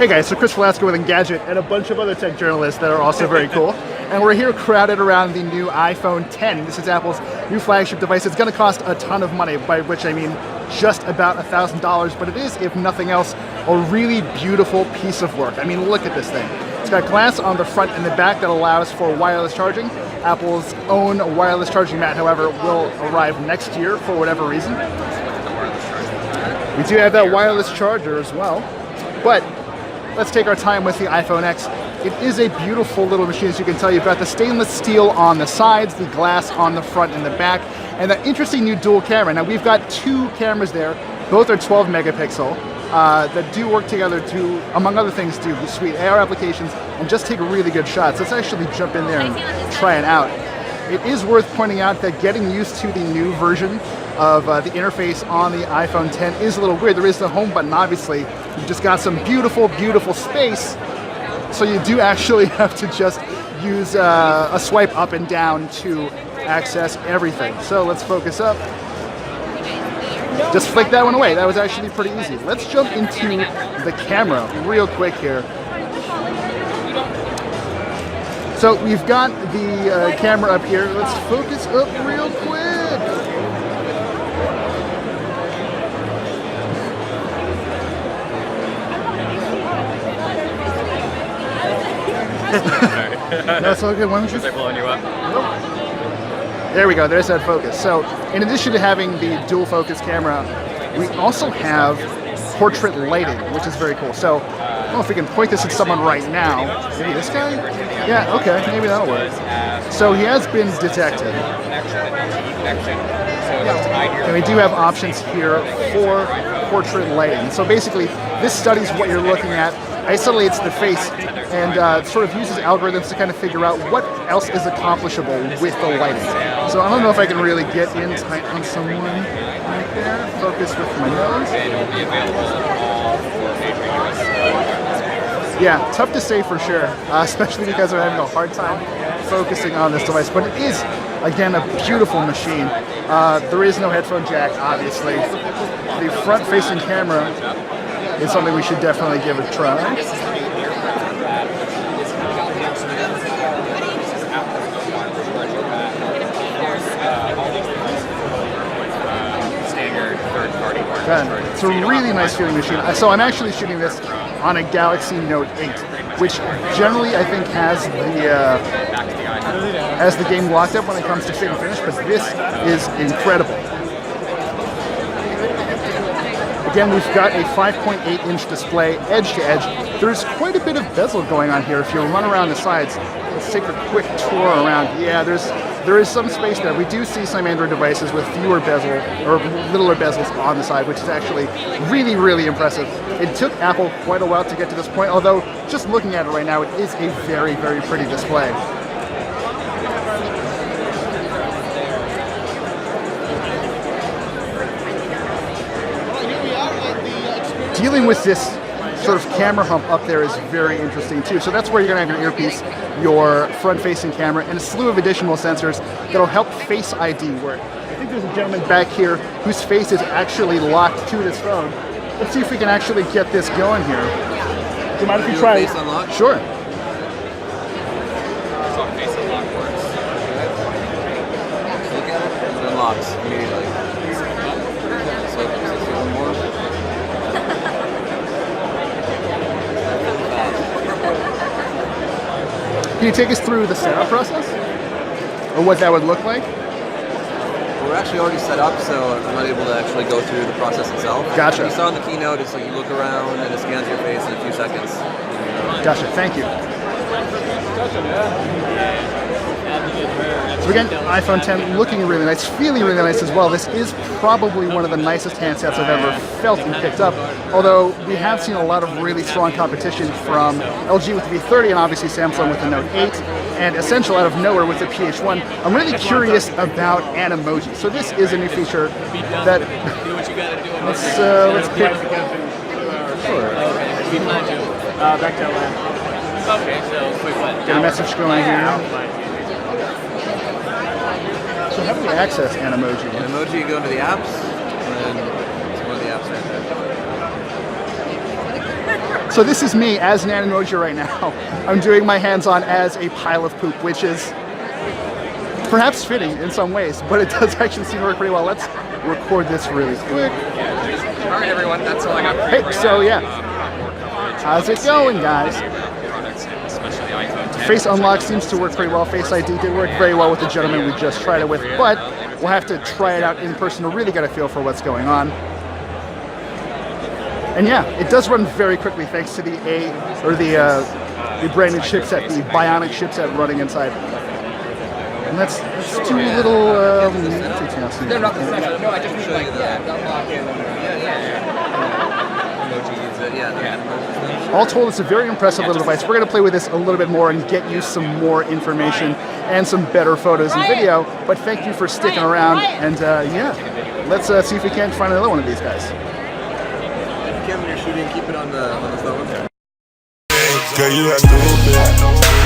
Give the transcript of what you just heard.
Hey guys, so Chris Velasco with Engadget and a bunch of other tech journalists that are also very cool. And we're here crowded around the new iPhone 10. This is Apple's new flagship device. It's going to cost a ton of money, by which I mean just about $1,000, but it is, if nothing else, a really beautiful piece of work. I mean, look at this thing. It's got glass on the front and the back that allows for wireless charging. Apple's own wireless charging mat, however, will arrive next year for whatever reason. We do have that wireless charger as well, but let's take our time with the iPhone X. It is a beautiful little machine, as you can tell. You've got the stainless steel on the sides, the glass on the front and the back, and that interesting new dual camera. Now we've got two cameras there. Both are 12 megapixel that do work together to, among other things, do sweet AR applications and just take really good shots. Let's actually jump in there and try it out. It is worth pointing out that getting used to the new version of the interface on the iPhone 10 is a little weird. There is the home button, obviously. You've just got some beautiful, beautiful space. So you do actually have to just use a swipe up and down to access everything. So let's focus up. Just flick that one away. That was actually pretty easy. Let's jump into the camera real quick here. So we've got the camera up here. Let's focus up real quick. That's all good. Why don't you? Was I blowing you up? Nope. There we go. There's that focus. So, in addition to having the dual focus camera, we also have portrait lighting, which is very cool. So, I don't know if we can point this at someone right now. Maybe this guy? Yeah. Okay. Maybe that'll work. So he has been detected. And we do have options here for portrait lighting. So basically, this studies what you're looking at, isolates the face, and sort of uses algorithms to kind of figure out what else is accomplishable with the lighting. So I don't know if I can really get in tight on someone right there. Focus with my nose. Yeah, tough to say for sure, especially because I'm having a hard time focusing on this device. But it is, again, a beautiful machine. There is no headphone jack, obviously. The front-facing camera is something we should definitely give a try. It's a really nice feeling machine. So I'm actually shooting this on a Galaxy Note 8, which generally I think has the game locked up when it comes to fit and finish, but this is incredible. Again, we've got a 5.8-inch display, edge to edge. There's quite a bit of bezel going on here. If you run around the sides, let's take a quick tour around. Yeah, there is some space there. We do see some Android devices with fewer bezel or littler bezels on the side, which is actually really, really impressive. It took Apple quite a while to get to this point, although just looking at it right now, it is a very, very pretty display. Dealing with this sort of camera hump up there is very interesting too. So that's where you're going to have your earpiece, your front-facing camera, and a slew of additional sensors that'll help Face ID work. I think there's a gentleman back here whose face is actually locked to this phone. Let's see if we can actually get this going here. Do you mind if you try it? Face unlock? Sure. That's how face unlock works. Look at it. It unlocks immediately. Can you take us through the setup process? Or what that would look like? We're actually already set up, so I'm not able to actually go through the process itself. Gotcha. What you saw in the keynote, it's like you look around and it scans your face in a few seconds. Gotcha, thank you. So again, iPhone 10 looking really nice, feeling really nice as well. This is probably one of the nicest handsets I've ever felt and picked up, although we have seen a lot of really strong competition from LG with the V30 and obviously Samsung with the Note 8 and Essential out of nowhere with the PH1. I'm really curious about Animoji. So this is a new feature that let's pick. Sure. Back to LA. Okay, so quick one. Get a message going here. So how do we access Animoji? Animoji, you go into the apps, and then it's one of the apps right there. So this is me as an Animoji right now. I'm doing my hands-on as a pile of poop, which is perhaps fitting in some ways, but it does actually seem to work pretty well. Let's record this really quick. All right, everyone, that's all I got for you. Hey, so yeah, how's it going, guys? Especially iPhone 10. Face unlock seems to work pretty well. Face ID did work very well with the gentleman we just tried it with, but we'll have to try it out in person to really get a feel for what's going on. And yeah, it does run very quickly thanks to the brand new chipset, the Bionic chipset running inside. And let's do a little multitasking. They're not the same. No, I just mean like, unlock it. All told, it's a very impressive little device. We're going to play with this a little bit more and get you some more information and some better photos and video. But thank you for sticking around. And yeah, let's see if we can't find another one of these guys. Kevin, you're shooting, keep it on the slow one. Girl, you are stupid.